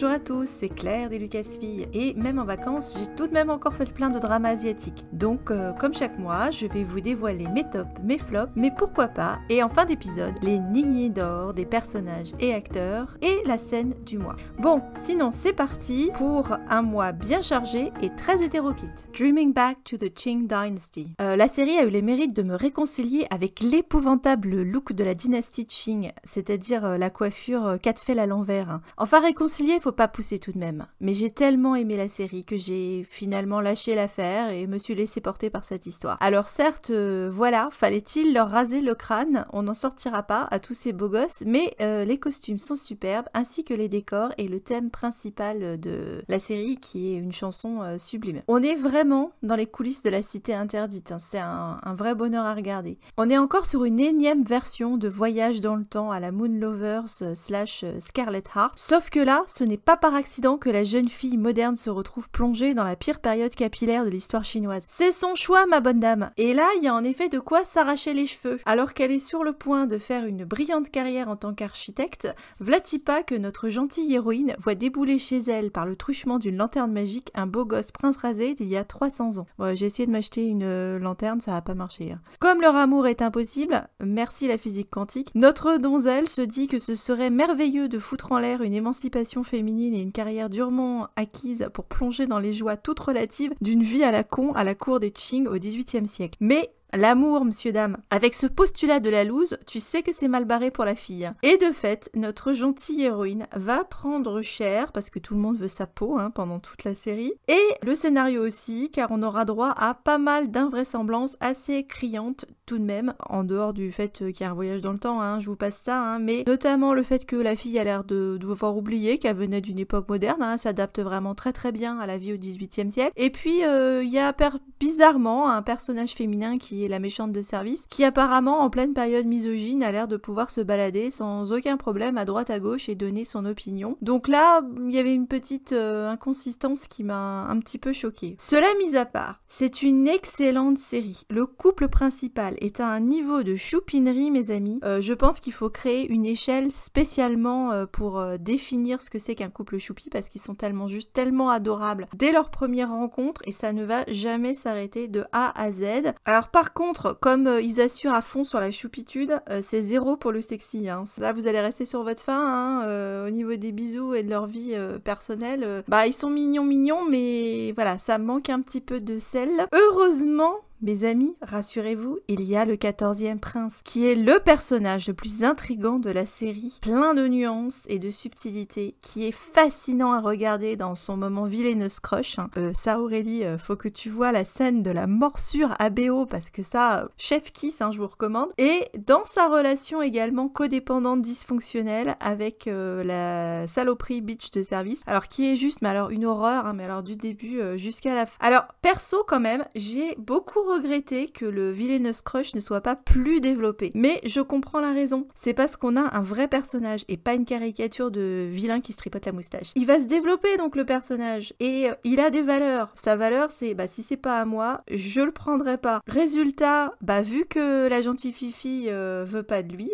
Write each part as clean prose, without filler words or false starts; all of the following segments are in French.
Bonjour à tous, c'est Claire des Lucasfilles et même en vacances, j'ai tout de même encore fait le plein de dramas asiatiques. Donc comme chaque mois, je vais vous dévoiler mes tops, mes flops, mais pourquoi pas, et en fin d'épisode, les lignées d'or des personnages et acteurs et la scène du mois. Bon, sinon c'est parti pour un mois bien chargé et très hétéroclite. Dreaming Back to the Qing Dynasty. La série a eu les mérites de me réconcilier avec l'épouvantable look de la dynastie Qing, c'est-à-dire la coiffure 4 fêles à l'envers. Enfin réconcilier, faut pas pousser tout de même. Mais j'ai tellement aimé la série que j'ai finalement lâché l'affaire et me suis laissé porter par cette histoire. Alors certes, voilà, fallait-il leur raser le crâne, on n'en sortira pas à tous ces beaux gosses, mais les costumes sont superbes, ainsi que les décors et le thème principal de la série qui est une chanson sublime. On est vraiment dans les coulisses de la cité interdite, hein. C'est un vrai bonheur à regarder. On est encore sur une énième version de Voyage dans le temps à la Moon Lovers / Scarlet Heart, sauf que là, ce n'est pas par accident que la jeune fille moderne se retrouve plongée dans la pire période capillaire de l'histoire chinoise. C'est son choix, ma bonne dame. Et là, il y a en effet de quoi s'arracher les cheveux. Alors qu'elle est sur le point de faire une brillante carrière en tant qu'architecte, v'là-t-il pas que notre gentille héroïne voit débouler chez elle par le truchement d'une lanterne magique un beau gosse prince rasé d'il y a 300 ans. Bon, j'ai essayé de m'acheter une lanterne, ça n'a pas marché. Hein. Comme leur amour est impossible, merci la physique quantique, notre donzelle se dit que ce serait merveilleux de foutre en l'air une émancipation féminine et une carrière durement acquise pour plonger dans les joies toutes relatives d'une vie à la con à la cour des Qing au XVIIIe siècle. Mais l'amour, monsieur dame. Avec ce postulat de la loose, tu sais que c'est mal barré pour la fille. Et de fait, notre gentille héroïne va prendre cher, parce que tout le monde veut sa peau pendant toute la série. Et le scénario aussi, car on aura droit à pas mal d'invraisemblances assez criantes tout de même, en dehors du fait qu'il y a un voyage dans le temps, je vous passe ça, mais notamment le fait que la fille a l'air de devoir oublier qu'elle venait d'une époque moderne, s'adapte vraiment très très bien à la vie au XVIIIe siècle. Et puis, il y a bizarrement un personnage féminin qui est la méchante de service, qui apparemment en pleine période misogyne a l'air de pouvoir se balader sans aucun problème à droite à gauche et donner son opinion. Donc là, il y avait une petite inconsistance qui m'a un petit peu choquée. Cela mis à part, c'est une excellente série. Le couple principal est à un niveau de choupinerie, mes amis. Je pense qu'il faut créer une échelle spécialement pour définir ce que c'est qu'un couple choupi, parce qu'ils sont tellement justes, tellement adorables dès leur première rencontre, et ça ne va jamais s'arrêter de A à Z. Alors par contre, comme ils assurent à fond sur la choupitude, c'est 0 pour le sexy. Là, vous allez rester sur votre faim. Au niveau des bisous et de leur vie personnelle, ils sont mignons, mais voilà, ça manque un petit peu de sel. Heureusement, mes amis, rassurez-vous, il y a le 14e prince, qui est le personnage le plus intrigant de la série, plein de nuances et de subtilités, qui est fascinant à regarder dans son moment villainous crush. Ça, Aurélie, faut que tu vois la scène de la morsure à BO, parce que ça, chef kiss, je vous recommande. Et dans sa relation également codépendante dysfonctionnelle avec la saloperie bitch de service, alors qui est juste, mais alors une horreur, mais alors du début jusqu'à la fin. Alors, perso quand même, j'ai beaucoup regretter que le villainous crush ne soit pas plus développé. Mais je comprends la raison. C'est parce qu'on a un vrai personnage et pas une caricature de vilain qui se tripote la moustache. Il va se développer donc le personnage et il a des valeurs. Sa valeur c'est si c'est pas à moi, je le prendrai pas. Résultat, vu que la gentille fifi veut pas de lui,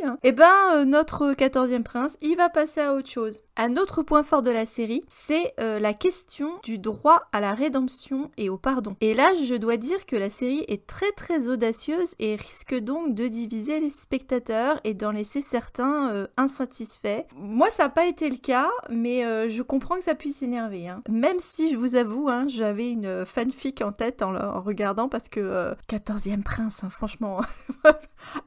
notre 14e prince, il va passer à autre chose. Un autre point fort de la série, c'est la question du droit à la rédemption et au pardon. Et là, je dois dire que la série est très très audacieuse et risque donc de diviser les spectateurs et d'en laisser certains insatisfaits. Moi, ça n'a pas été le cas, mais je comprends que ça puisse énerver. Même si, je vous avoue, j'avais une fanfic en tête en regardant, parce que 14e prince, franchement...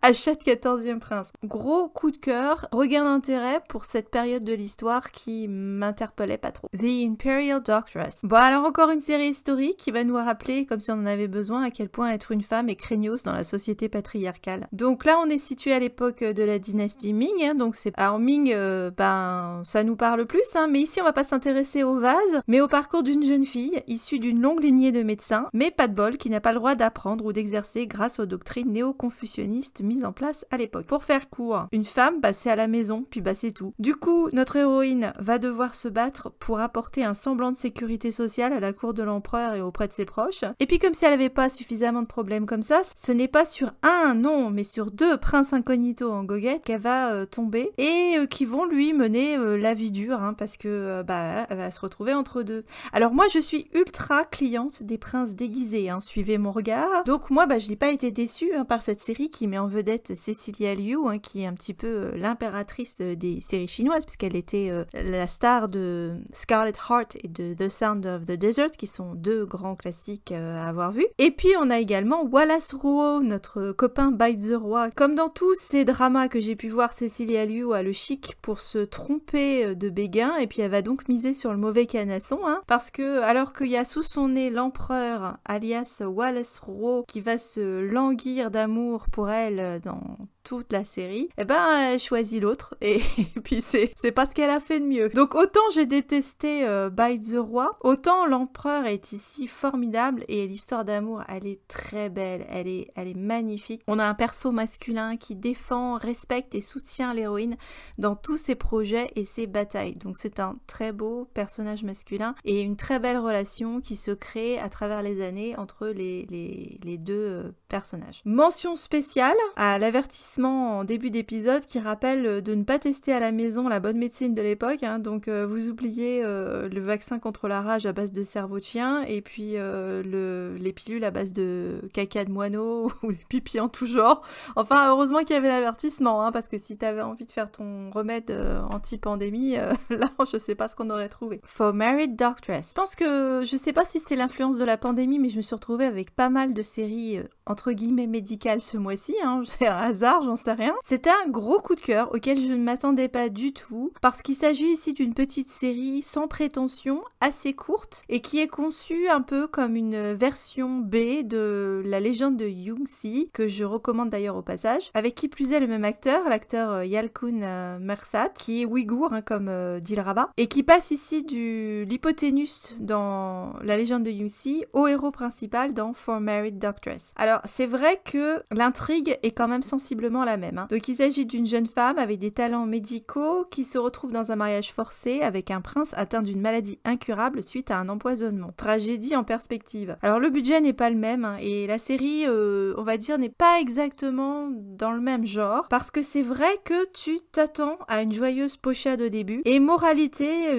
Achète 14e prince. Gros coup de cœur, regain d'intérêt pour cette période de l'histoire qui m'interpellait pas trop. The Imperial Doctress. Bon, alors encore une série historique qui va nous rappeler, comme si on en avait besoin, à quel point être une femme est craignos dans la société patriarcale. Donc là, on est situé à l'époque de la dynastie Ming, donc c'est... Alors Ming, ça nous parle plus, mais ici on va pas s'intéresser au vase, mais au parcours d'une jeune fille issue d'une longue lignée de médecins, mais pas de bol, qui n'a pas le droit d'apprendre ou d'exercer grâce aux doctrines néo-confucianistes mise en place à l'époque. Pour faire court, une femme, c'est à la maison, puis c'est tout. Du coup, notre héroïne va devoir se battre pour apporter un semblant de sécurité sociale à la cour de l'empereur et auprès de ses proches. Et puis comme si elle n'avait pas suffisamment tellement de problèmes comme ça. Ce n'est pas sur un, non, mais sur 2 princes incognito en goguette qu'elle va tomber et qui vont lui mener la vie dure, hein, parce que elle va se retrouver entre deux. Alors moi, je suis ultra cliente des princes déguisés, hein, suivez mon regard. Donc moi, je n'ai pas été déçue par cette série qui met en vedette Cecilia Liu, hein, qui est un petit peu l'impératrice des séries chinoises, puisqu'elle était la star de Scarlet Heart et de The Sound of the Desert, qui sont 2 grands classiques à avoir vus. Et puis on a également Wallace Rouault, notre copain Bite the Roi. Comme dans tous ces dramas que j'ai pu voir, Cecilia Liu a le chic pour se tromper de béguin, et puis elle va donc miser sur le mauvais canasson, hein, parce que alors qu'il y a sous son nez l'empereur, alias Wallace Rouault, qui va se languir d'amour pour elle dans toute la série, elle choisit l'autre, et puis c'est pas ce qu'elle a fait de mieux. Donc autant j'ai détesté Bite the Roi, autant l'empereur est ici formidable, et l'histoire d'amour, elle est très belle, elle est magnifique. On a un perso masculin qui défend, respecte et soutient l'héroïne dans tous ses projets et ses batailles. Donc c'est un très beau personnage masculin, et une très belle relation qui se crée à travers les années entre les 2 personnages. Mention spéciale à l'avertissement en début d'épisode qui rappelle de ne pas tester à la maison la bonne médecine de l'époque, hein. Donc vous oubliez le vaccin contre la rage à base de cerveau de chien, et puis les pilules à base de caca de moineau ou des pipis en tout genre. Enfin, heureusement qu'il y avait l'avertissement, hein, parce que si t'avais envie de faire ton remède anti-pandémie, là je sais pas ce qu'on aurait trouvé. For Married Doctress. Je pense que, je sais pas si c'est l'influence de la pandémie, mais je me suis retrouvée avec pas mal de séries entre guillemets médicales ce mois-ci, hein. C'est un hasard, j'en sais rien. C'était un gros coup de cœur auquel je ne m'attendais pas du tout, parce qu'il s'agit ici d'une petite série sans prétention, assez courte, et qui est conçue un peu comme une version B de la légende de Yunxi, que je recommande d'ailleurs au passage, avec qui plus est le même acteur, l'acteur Yalkun Mersat, qui est ouïghour, hein, comme dit le rabat, et qui passe ici de l'hypoténuse dans la légende de Yunxi au héros principal dans For Married Doctress. Alors c'est vrai que l'intrigue est quand même sensiblement la même, hein. Donc il s'agit d'une jeune femme avec des talents médicaux qui se retrouve dans un mariage forcé avec un prince atteint d'une maladie incurable suite à un empoisonnement. Tragédie en perspective. Alors le budget n'est pas le même, hein, et la série, on va dire, n'est pas exactement dans le même genre, parce que c'est vrai que tu t'attends à une joyeuse pochade au début, et moralité,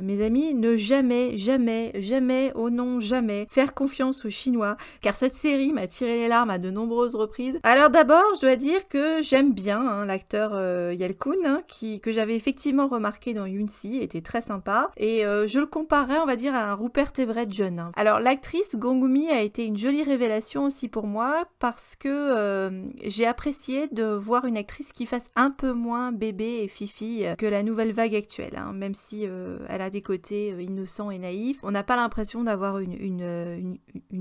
mes amis, ne jamais, oh non, jamais faire confiance aux Chinois, car cette série m'a tiré les larmes à de nombreuses reprises. Alors d'abord, je dois dire que j'aime bien, hein, l'acteur Yalkun, hein, que j'avais effectivement remarqué dans Yunxi, était très sympa, et je le comparais, on va dire, à un Rupert Everett jeune, hein. Alors l'actrice Gongumi a été une jolie révélation aussi pour moi, parce que j'ai apprécié de voir une actrice qui fasse un peu moins bébé et fifi que la nouvelle vague actuelle, hein, même si elle a des côtés innocents et naïfs. On n'a pas l'impression d'avoir une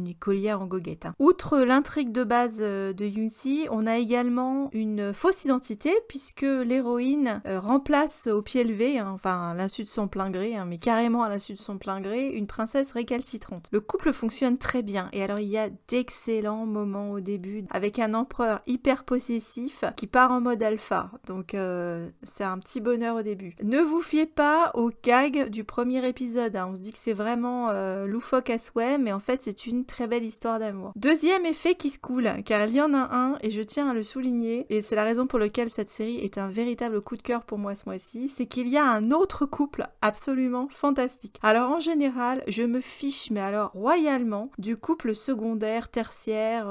écolière en goguette, hein. Outre l'intrigue de base de Yunxi, on a également une fausse identité, puisque l'héroïne remplace au pied levé, hein, enfin à l'insu de son plein gré, hein, mais carrément à l'insu de son plein gré, une princesse récalcitrante. Le couple fonctionne très bien, et alors il y a d'excellents moments au début, avec un empereur hyper possessif qui part en mode alpha, donc c'est un petit bonheur au début. Ne vous fiez pas aux gags du premier épisode, hein. On se dit que c'est vraiment loufoque à souhait, mais en fait c'est une très belle histoire d'amour. Deuxième effet qui se coule, car il y en a un, et je tiens à le souligner, et c'est la raison pour laquelle cette série est un véritable coup de cœur pour moi ce mois-ci, c'est qu'il y a un autre couple absolument fantastique. Alors en général, je me fiche, mais alors royalement, du couple secondaire, tertiaire,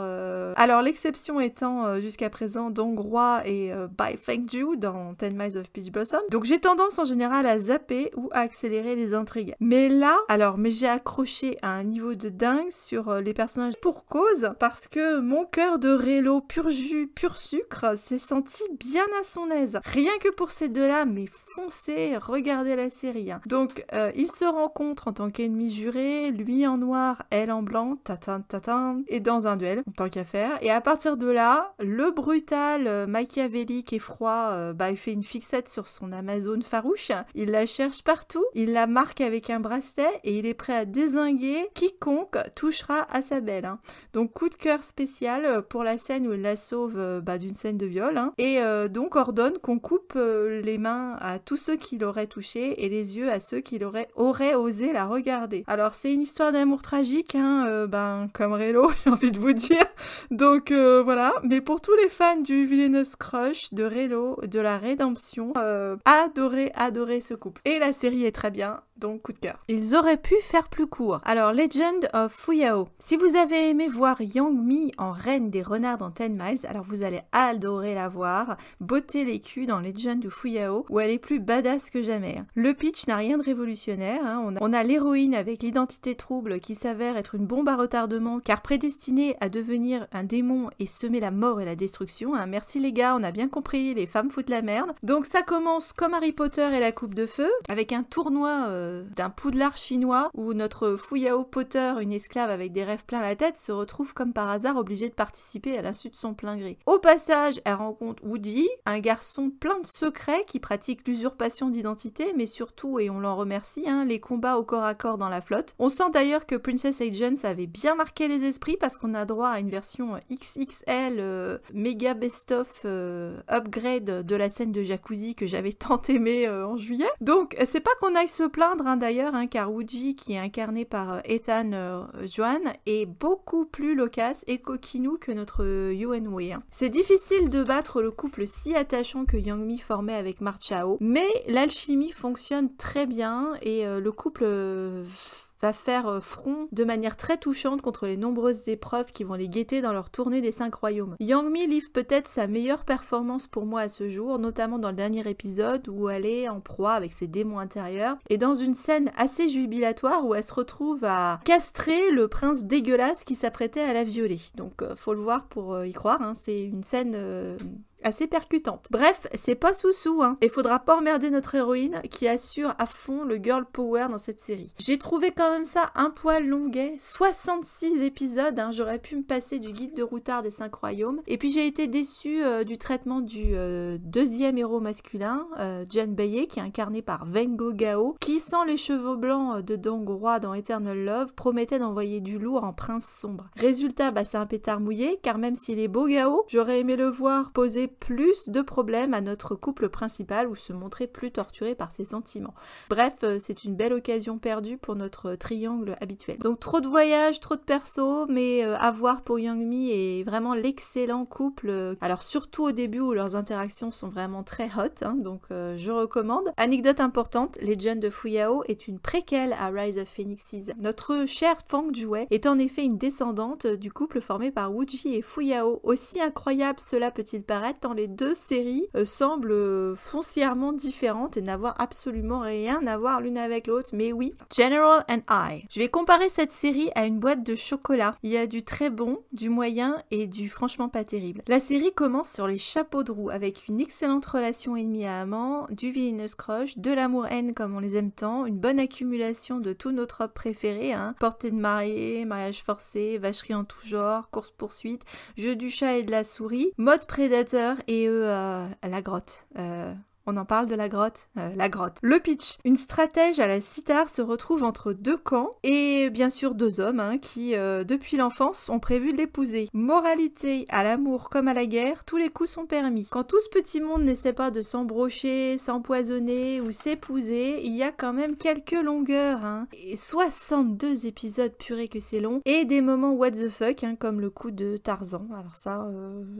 alors l'exception étant jusqu'à présent Dong Hwa et Bai Fengju dans 10 Miles of Peach Blossom. Donc j'ai tendance en général à zapper ou à accélérer les intrigues. Mais là, mais j'ai accroché à un niveau de dingue sur les personnages pour cause, parce que mon cœur de Rélo pur jus, pur sucre s'est senti bien à son aise. Rien que pour ces deux-là, mais foncez, regardez la série, hein. Donc ils se rencontrent en tant qu'ennemis jurés, lui en noir, elle en blanc, tatin, et dans un duel, en tant qu'à faire. Et à partir de là, le brutal, machiavélique et froid, il fait une fixette sur son Amazone farouche, il la cherche partout, il la marque avec un bracelet, et il est prêt à dézinguer quiconque touchera à sa belle, hein. Donc coup de cœur spécial pour la scène où il la sauve d'une scène de viol, hein. Et donc ordonne qu'on coupe les mains à tous ceux qui l'auraient touchée et les yeux à ceux qui auraient osé la regarder. Alors c'est une histoire d'amour tragique, comme Relo, j'ai envie de vous dire. Donc voilà, mais pour tous les fans du Villainous Crush, de Relo, de la rédemption, adoré ce couple. Et la série est très bien, donc coup de cœur. Ils auraient pu faire plus court. Alors Legend of Fuyao. Si vous avez aimé voir Yang Mi en reine des renards dans 10 Miles, alors vous allez adorer la voir, botter les culs dans Legend of Fuyao, où elle est plus badass que jamais. Le pitch n'a rien de révolutionnaire, on a l'héroïne avec l'identité trouble qui s'avère être une bombe à retardement, car prédestinée à devenir un démon et semer la mort et la destruction. Merci les gars, on a bien compris, les femmes foutent la merde. Donc ça commence comme Harry Potter et la coupe de feu, avec un tournoi d'un poudlard chinois où notre Fuyao Potter, une esclave avec des rêves plein la tête, se retrouve comme par hasard obligée de participer à l'insu de son plein gré. Au passage, elle rencontre Woody, un garçon plein de secrets qui pratique l'usurpation d'identité, mais surtout, et on l'en remercie, les combats au corps à corps dans la flotte. On sent d'ailleurs que Princess Agents avait bien marqué les esprits parce qu'on a droit à une version XXL méga best-of upgrade de la scène de jacuzzi que j'avais tant aimé en juillet. Donc c'est pas qu'on aille se plaindre d'ailleurs, car Woody, qui est incarné par Ethan Joan, est beaucoup plus loquace et coquinou que notre Yuen Wei. C'est difficile de battre le couple si attachant que Yang Mi formait avec Mark Chao, mais l'alchimie fonctionne très bien et le couple va faire front de manière très touchante contre les nombreuses épreuves qui vont les guetter dans leur tournée des 5 royaumes. Yang Mi livre peut-être sa meilleure performance pour moi à ce jour, notamment dans le dernier épisode où elle est en proie avec ses démons intérieurs et dans une scène assez jubilatoire où elle se retrouve à castrer le prince dégueulasse qui s'apprêtait à la violer. Donc faut le voir pour y croire, c'est une scène assez percutante. Bref, c'est pas sous-sous, et faudra pas emmerder notre héroïne qui assure à fond le girl power dans cette série. J'ai trouvé quand même ça un poil longuet, 66 épisodes, j'aurais pu me passer du guide de routard des 5 royaumes, et puis j'ai été déçue du traitement du deuxième héros masculin, Jan Baye, qui est incarné par Wengo Gao, qui, sans les cheveux blancs de Dong Roi dans Eternal Love, promettait d'envoyer du lourd en prince sombre. Résultat, c'est un pétard mouillé, car même s'il est beau Gao, j'aurais aimé le voir poser plus de problèmes à notre couple principal ou se montrer plus torturé par ses sentiments. Bref, c'est une belle occasion perdue pour notre triangle habituel. Donc trop de voyages, trop de persos, mais à voir pour Yang Mi est vraiment l'excellent couple. Alors surtout au début où leurs interactions sont vraiment très hot, donc je recommande. Anecdote importante, Legend of Fuyao est une préquelle à Rise of Phoenixes. Notre chère Fang Jue est en effet une descendante du couple formé par Wuji et Fuyao. Aussi incroyable cela peut-il paraître, tant les deux séries semblent foncièrement différentes et n'avoir absolument rien à voir l'une avec l'autre, mais oui. General and I. Je vais comparer cette série à une boîte de chocolat. Il y a du très bon, du moyen et du franchement pas terrible. La série commence sur les chapeaux de roue avec une excellente relation ennemi à amant, du villainous crush, de l'amour-haine comme on les aime tant, une bonne accumulation de tous nos tropes préférés, portée de mariée, mariage forcé, vacherie en tout genre, course-poursuite, jeu du chat et de la souris, mode prédateur et la grotte. On en parle de la grotte. La grotte. Le pitch. Une stratège à la cithare se retrouve entre deux camps et bien sûr deux hommes qui, depuis l'enfance, ont prévu de l'épouser. Moralité, à l'amour comme à la guerre, tous les coups sont permis. Quand tout ce petit monde n'essaie pas de s'embrocher, s'empoisonner ou s'épouser, il y a quand même quelques longueurs. Et 62 épisodes, purée que c'est long. Et des moments what the fuck, comme le coup de Tarzan. Alors ça,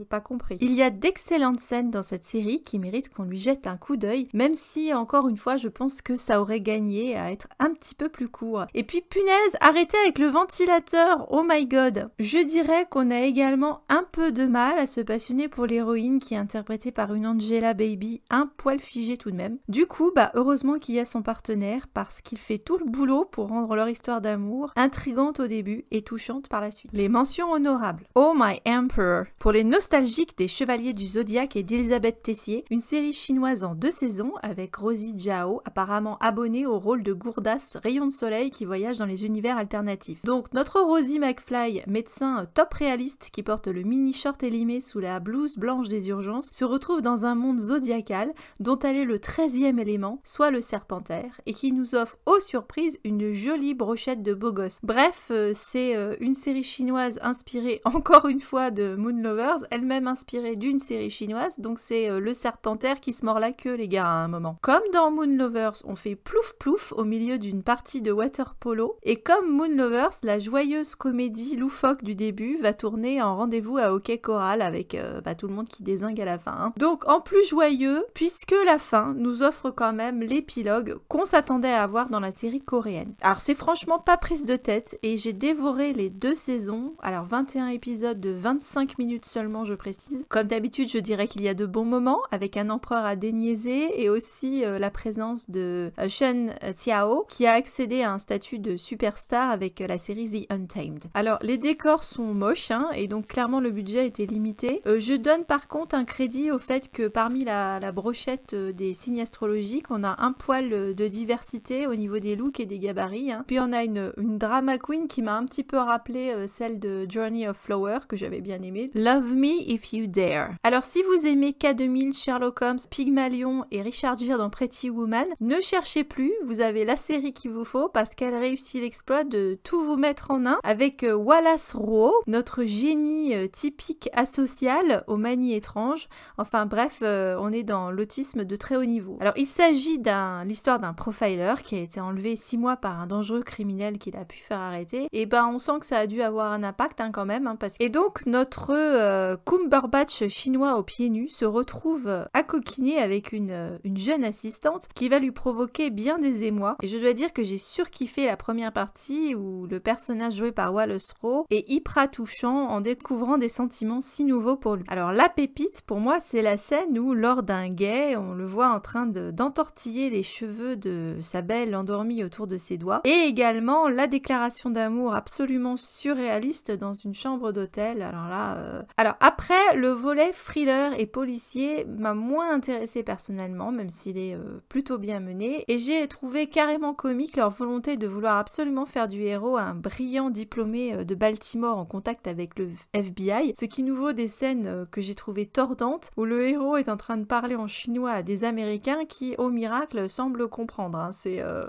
pas compris. Il y a d'excellentes scènes dans cette série qui méritent qu'on lui jette un coup d'œil, même si encore une fois je pense que ça aurait gagné à être un petit peu plus court. Et puis punaise, arrêtez avec le ventilateur, oh my god. Je dirais qu'on a également un peu de mal à se passionner pour l'héroïne qui est interprétée par une Angela Baby, un poil figé tout de même. Du coup, heureusement qu'il y a son partenaire parce qu'il fait tout le boulot pour rendre leur histoire d'amour intrigante au début et touchante par la suite. Les mentions honorables. Oh My Emperor. Pour les nostalgiques des Chevaliers du Zodiaque et d'Elisabeth Tessier, une série chinoise en 2 saisons avec Rosie Jiao, apparemment abonnée au rôle de Gourdas, rayon de soleil qui voyage dans les univers alternatifs. Donc notre Rosie McFly, médecin top réaliste qui porte le mini short élimé sous la blouse blanche des urgences, se retrouve dans un monde zodiacal dont elle est le 13e élément, soit le serpentaire, et qui nous offre aux surprises une jolie brochette de beaux gosses. Bref, c'est une série chinoise inspirée encore une fois de Moon Lovers, elle-même inspirée d'une série chinoise, donc c'est le serpentaire qui se mord la que les gars à un moment. Comme dans Moon Lovers, on fait plouf plouf au milieu d'une partie de water polo, et comme Moon Lovers, la joyeuse comédie loufoque du début va tourner en rendez-vous à hockey choral avec tout le monde qui dézingue à la fin. Hein. Donc en plus joyeux, puisque la fin nous offre quand même l'épilogue qu'on s'attendait à avoir dans la série coréenne. Alors c'est franchement pas prise de tête, et j'ai dévoré les 2 saisons, alors 21 épisodes de 25 minutes seulement je précise. Comme d'habitude je dirais qu'il y a de bons moments, avec un empereur à déniaiser, et aussi la présence de Shen Xiao, qui a accédé à un statut de superstar avec la série The Untamed. Alors les décors sont moches, hein, et donc clairement le budget était limité. Je donne par contre un crédit au fait que parmi la brochette des signes astrologiques, on a un poil de diversité au niveau des looks et des gabarits. Hein. Puis on a une drama queen qui m'a un petit peu rappelé celle de Journey of Flower, que j'avais bien aimée. Love Me If You Dare. Alors si vous aimez K2000, Sherlock Holmes, Pygmalion et Richard Gere dans Pretty Woman, ne cherchez plus, vous avez la série qu'il vous faut parce qu'elle réussit l'exploit de tout vous mettre en un avec Wallace Rowe, notre génie typique asocial aux manies étranges. Enfin bref, on est dans l'autisme de très haut niveau. Alors il s'agit l'histoire d'un profiler qui a été enlevé 6 mois par un dangereux criminel qu'il a pu faire arrêter. Et on sent que ça a dû avoir un impact quand même. Hein, Et donc notre Cumberbatch chinois aux pieds nus se retrouve à coquiner avec une jeune assistante qui va lui provoquer bien des émois. Et je dois dire que j'ai surkiffé la première partie où le personnage joué par Wallace Rowe est hyper touchant en découvrant des sentiments si nouveaux pour lui. Alors la pépite pour moi c'est la scène où lors d'un guet on le voit en train d'entortiller les cheveux de sa belle endormie autour de ses doigts, et également la déclaration d'amour absolument surréaliste dans une chambre d'hôtel. Alors là alors après le volet thriller et policier m'a moins intéressé personnellement, même s'il est plutôt bien mené, et j'ai trouvé carrément comique leur volonté de vouloir absolument faire du héros un brillant diplômé de Baltimore en contact avec le FBI, ce qui nous vaut des scènes que j'ai trouvées tordantes où le héros est en train de parler en chinois à des Américains qui au miracle semblent comprendre. Hein.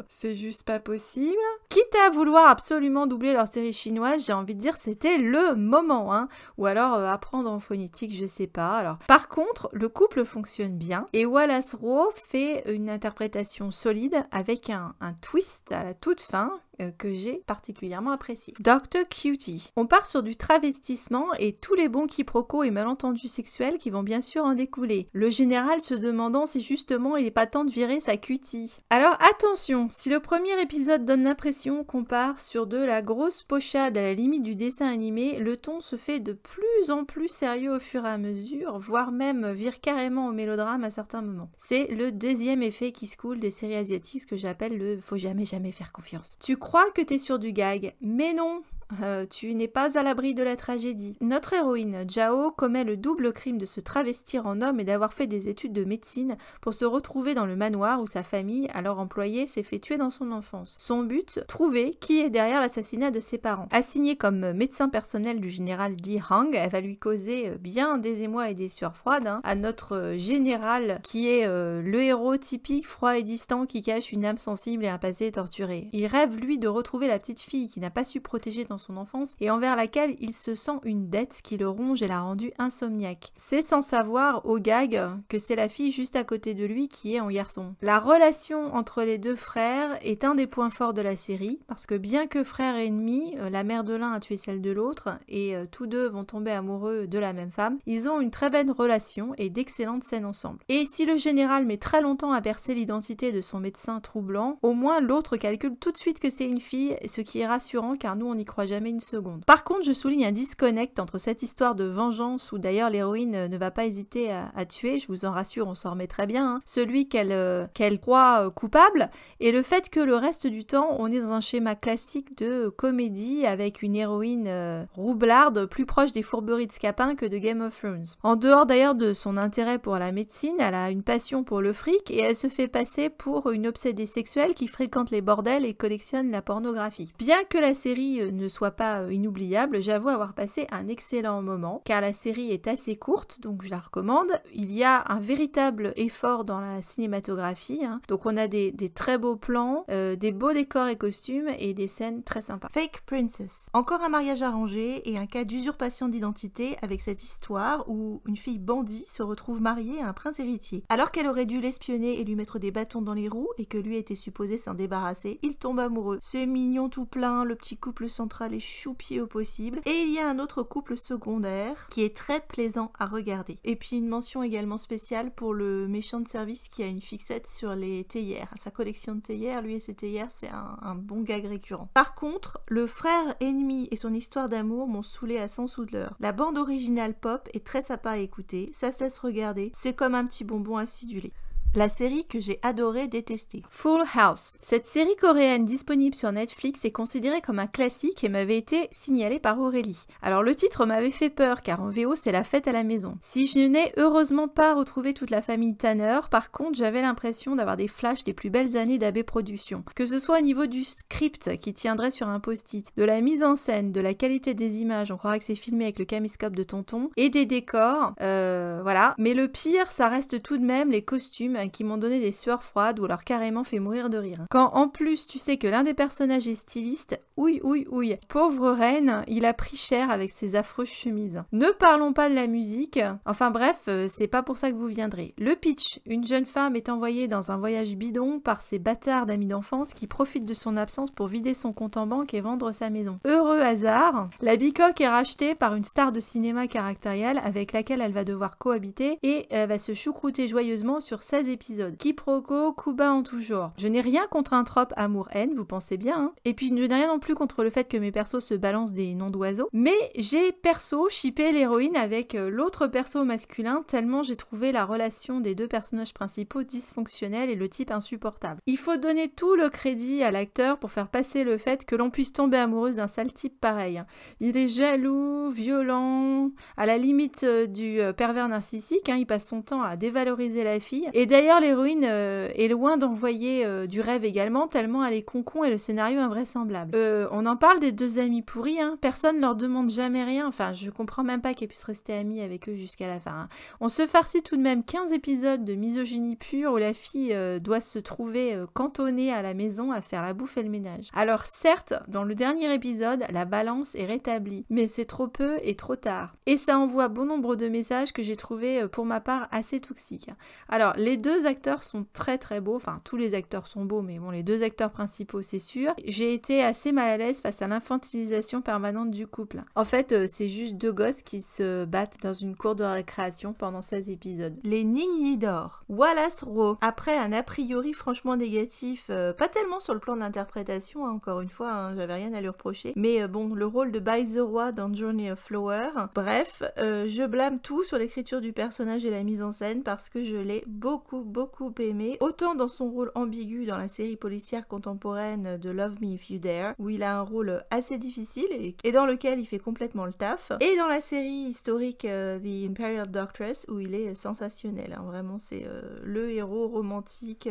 C'est juste pas possible. Quitte à vouloir absolument doubler leur série chinoise, j'ai envie de dire c'était le moment, hein. Ou alors apprendre en phonétique, je sais pas. Alors par contre le couple fonctionne bien et Wallace Rowe fait une interprétation solide avec un twist à la toute fin que j'ai particulièrement apprécié. Dr. Cutie. On part sur du travestissement et tous les bons quiproquos et malentendus sexuels qui vont bien sûr en découler. Le général se demandant si justement il est pas temps de virer sa cutie. Alors attention, si le premier épisode donne l'impression qu'on part sur de la grosse pochade à la limite du dessin animé, le ton se fait de plus en plus sérieux au fur et à mesure, voire même vire carrément au mélodrame à certains moments. C'est le deuxième effet qui se coule des séries asiatiques que j'appelle le faut jamais faire confiance. Tu crois que t'es sur du gag, mais non. Tu n'es pas à l'abri de la tragédie. Notre héroïne, Jao, commet le double crime de se travestir en homme et d'avoir fait des études de médecine pour se retrouver dans le manoir où sa famille, alors employée, s'est fait tuer dans son enfance. Son but, trouver qui est derrière l'assassinat de ses parents. Assignée comme médecin personnel du général Li Hang, elle va lui causer bien des émois et des sueurs froides, hein, à notre général qui est le héros typique froid et distant qui cache une âme sensible et un passé torturé. Il rêve, lui, de retrouver la petite fille qui n'a pas su protéger dans son enfance et envers laquelle il se sent une dette qui le ronge et l'a rendu insomniaque. C'est sans savoir, au gag, que c'est la fille juste à côté de lui qui est en garçon. La relation entre les deux frères est un des points forts de la série, parce que bien que frères et ennemis, la mère de l'un a tué celle de l'autre, et tous deux vont tomber amoureux de la même femme, ils ont une très belle relation et d'excellentes scènes ensemble. Et si le général met très longtemps à percer l'identité de son médecin troublant, au moins l'autre calcule tout de suite que c'est une fille, ce qui est rassurant car nous on n'y croit jamais une seconde. Par contre, je souligne un disconnect entre cette histoire de vengeance où d'ailleurs l'héroïne ne va pas hésiter à tuer, je vous en rassure, on s'en remet très bien, hein, celui qu'elle croit coupable, et le fait que le reste du temps, on est dans un schéma classique de comédie avec une héroïne roublarde plus proche des fourberies de Scapin que de Game of Thrones. En dehors d'ailleurs de son intérêt pour la médecine, elle a une passion pour le fric et elle se fait passer pour une obsédée sexuelle qui fréquente les bordels et collectionne la pornographie. Bien que la série ne soit soit pas inoubliable, j'avoue avoir passé un excellent moment, car la série est assez courte, donc je la recommande. Il y a un véritable effort dans la cinématographie, hein. Donc on a des très beaux plans, des beaux décors et costumes, et des scènes très sympas. Fake Princess. Encore un mariage arrangé et un cas d'usurpation d'identité avec cette histoire où une fille bandit se retrouve mariée à un prince héritier. Alors qu'elle aurait dû l'espionner et lui mettre des bâtons dans les roues et que lui était supposé s'en débarrasser, il tombe amoureux. C'est mignon tout plein, le petit couple central est choupié au possible, et il y a un autre couple secondaire qui est très plaisant à regarder. Et puis une mention également spéciale pour le méchant de service qui a une fixette sur les théières. Sa collection de théières, lui et ses théières, c'est un bon gag récurrent. Par contre, le frère ennemi et son histoire d'amour m'ont saoulé à 100 sous de l'heure. La bande originale pop est très sympa à écouter, ça se laisse regarder, c'est comme un petit bonbon acidulé. La série que j'ai adoré détester. Full House. Cette série coréenne disponible sur Netflix est considérée comme un classique et m'avait été signalée par Aurélie. Alors le titre m'avait fait peur car en VO c'est la fête à la maison. Si je n'ai heureusement pas retrouvé toute la famille Tanner, par contre j'avais l'impression d'avoir des flashs des plus belles années d'AB Productions. Que ce soit au niveau du script qui tiendrait sur un post-it, de la mise en scène, de la qualité des images, on croirait que c'est filmé avec le caméscope de tonton, et des décors, voilà. Mais le pire ça reste tout de même les costumes qui m'ont donné des sueurs froides ou alors carrément fait mourir de rire. Quand en plus tu sais que l'un des personnages est styliste, ouille. Pauvre reine, il a pris cher avec ses affreuses chemises. Ne parlons pas de la musique, enfin bref, c'est pas pour ça que vous viendrez. Le pitch, une jeune femme est envoyée dans un voyage bidon par ses bâtards d'amis d'enfance qui profitent de son absence pour vider son compte en banque et vendre sa maison. Heureux hasard, la bicoque est rachetée par une star de cinéma caractérielle avec laquelle elle va devoir cohabiter et elle va se choucrouter joyeusement sur 16 épisodes. Quiproquo, coup bas en tout genre. Je n'ai rien contre un trope amour-haine, vous pensez bien, hein. Et puis je n'ai rien non plus contre le fait que mes persos se balancent des noms d'oiseaux, mais j'ai perso shippé l'héroïne avec l'autre perso masculin tellement j'ai trouvé la relation des deux personnages principaux dysfonctionnelle et le type insupportable. Il faut donner tout le crédit à l'acteur pour faire passer le fait que l'on puisse tomber amoureuse d'un sale type pareil. Il est jaloux, violent, à la limite du pervers narcissique, hein. Il passe son temps à dévaloriser la fille, et d'ailleurs l'héroïne est loin d'envoyer du rêve également, tellement elle est con et le scénario invraisemblable. On en parle des deux amis pourris, hein. Personne leur demande jamais rien, enfin je comprends même pas qu'elle puisse rester amie avec eux jusqu'à la fin, hein. On se farcit tout de même 15 épisodes de misogynie pure où la fille doit se trouver cantonnée à la maison à faire la bouffe et le ménage. Alors certes, dans le dernier épisode, la balance est rétablie, mais c'est trop peu et trop tard. Et ça envoie bon nombre de messages que j'ai trouvé pour ma part assez toxiques. Alors les deux acteurs sont très beaux, enfin tous les acteurs sont beaux, mais bon les deux acteurs principaux c'est sûr. J'ai été assez mal à l'aise face à l'infantilisation permanente du couple. En fait c'est juste deux gosses qui se battent dans une cour de récréation pendant 16 épisodes. Les Ningyi d'or. Wallace Rowe. Après un a priori franchement négatif, pas tellement sur le plan d'interprétation, hein, encore une fois, hein, j'avais rien à lui reprocher, mais bon, le rôle de Bai Zeroi dans Journey of Flower, bref, je blâme tout sur l'écriture du personnage et la mise en scène parce que je l'ai beaucoup aimé, autant dans son rôle ambigu dans la série policière contemporaine de Love Me If You Dare, où il a un rôle assez difficile et dans lequel il fait complètement le taf, et dans la série historique The Imperial Doctress, où il est sensationnel, hein, vraiment c'est le héros romantique,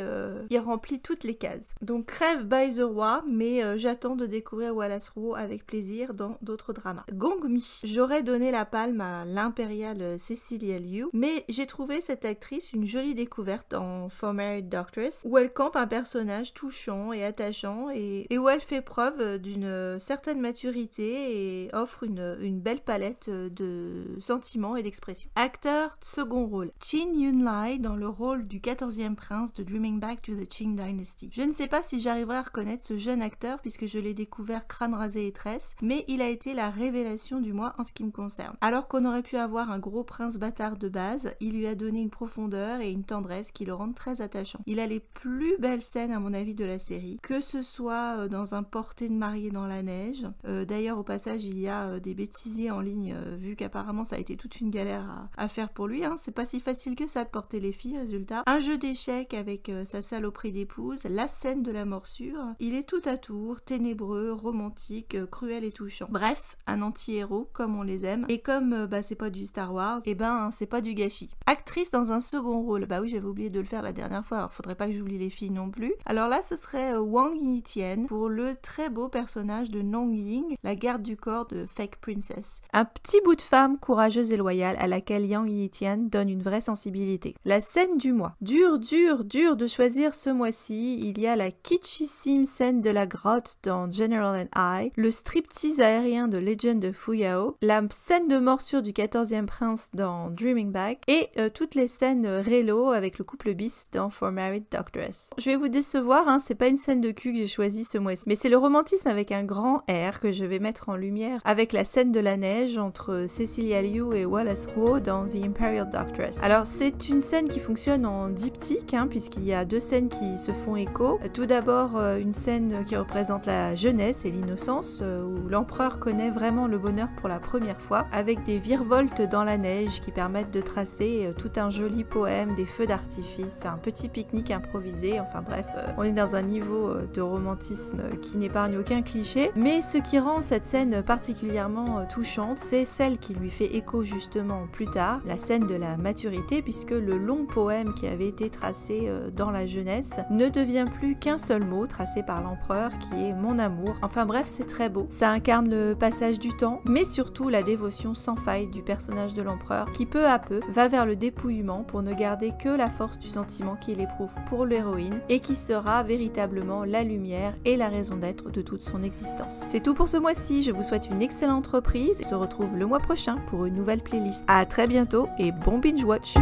il remplit toutes les cases. Donc crève Bai Zeroi, mais j'attends de découvrir Wallace Rowe avec plaisir dans d'autres dramas. Gong Mi. J'aurais donné la palme à l'impériale Cecilia Liu, mais j'ai trouvé cette actrice une jolie découverte dans For Married Doctress, où elle campe un personnage touchant et attachant et où elle fait preuve d'une certaine maturité et offre une belle palette de sentiments et d'expressions. Acteur second rôle. Chin Yun-lai dans le rôle du 14e prince de Dreaming Back to the Qing Dynasty. Je ne sais pas si j'arriverai à reconnaître ce jeune acteur puisque je l'ai découvert crâne rasé et tresse, mais il a été la révélation du mois en ce qui me concerne. Alors qu'on aurait pu avoir un gros prince bâtard de base, il lui a donné une profondeur et une tendresse qui le rendent très attachant. Il a les plus belles scènes à mon avis de la série, que ce soit dans un porté de mariée dans la neige. D'ailleurs au passage il y a des bêtisiers en ligne vu qu'apparemment ça a été toute une galère à faire pour lui, hein. C'est pas si facile que ça de porter les filles, résultat. Un jeu d'échecs avec sa saloperie d'épouse, la scène de la morsure. Il est tout à tour, ténébreux, romantique, cruel et touchant. Bref, un anti-héros comme on les aime. Et comme c'est pas du Star Wars, et c'est pas du gâchis. Actrice dans un second rôle, bah oui j'avais oublié de le faire la dernière fois, alors faudrait pas que j'oublie les filles non plus. Alors là, ce serait Wang Yitian pour le très beau personnage de Nong Ying, la garde du corps de Fake Princess. Un petit bout de femme courageuse et loyale à laquelle Yang Yitian donne une vraie sensibilité. La scène du mois. Dur de choisir ce mois-ci. Il y a la kitschissime scène de la grotte dans General and I, le striptease aérien de Legend of Fu Yao, la scène de morsure du 14e prince dans Dreaming Back et toutes les scènes rélo avec le couple bis dans For Married Doctoress. Je vais vous décevoir, hein, c'est pas une scène de cul que j'ai choisie ce mois-ci, mais c'est le romantisme avec un grand R que je vais mettre en lumière avec la scène de la neige entre Cecilia Liu et Wallace Rowe dans The Imperial Doctoress. Alors c'est une scène qui fonctionne en diptyque, hein, puisqu'il y a deux scènes qui se font écho. Tout d'abord une scène qui représente la jeunesse et l'innocence, où l'empereur connaît vraiment le bonheur pour la première fois, avec des virevoltes dans la neige qui permettent de tracer tout un joli poème, des feux d'artifice, un petit pique-nique improvisé, enfin bref, on est dans un niveau de romantisme qui n'épargne aucun cliché, mais ce qui rend cette scène particulièrement touchante, c'est celle qui lui fait écho justement plus tard, la scène de la maturité, puisque le long poème qui avait été tracé dans la jeunesse ne devient plus qu'un seul mot tracé par l'empereur qui est mon amour. Enfin bref, c'est très beau. Ça incarne le passage du temps, mais surtout la dévotion sans faille du personnage de l'empereur qui peu à peu va vers le dépouillement pour ne garder que la force du sentiment qu'il éprouve pour l'héroïne et qui sera véritablement la lumière et la raison d'être de toute son existence. C'est tout pour ce mois-ci, je vous souhaite une excellente reprise et se retrouve le mois prochain pour une nouvelle playlist. À très bientôt et bon binge watch.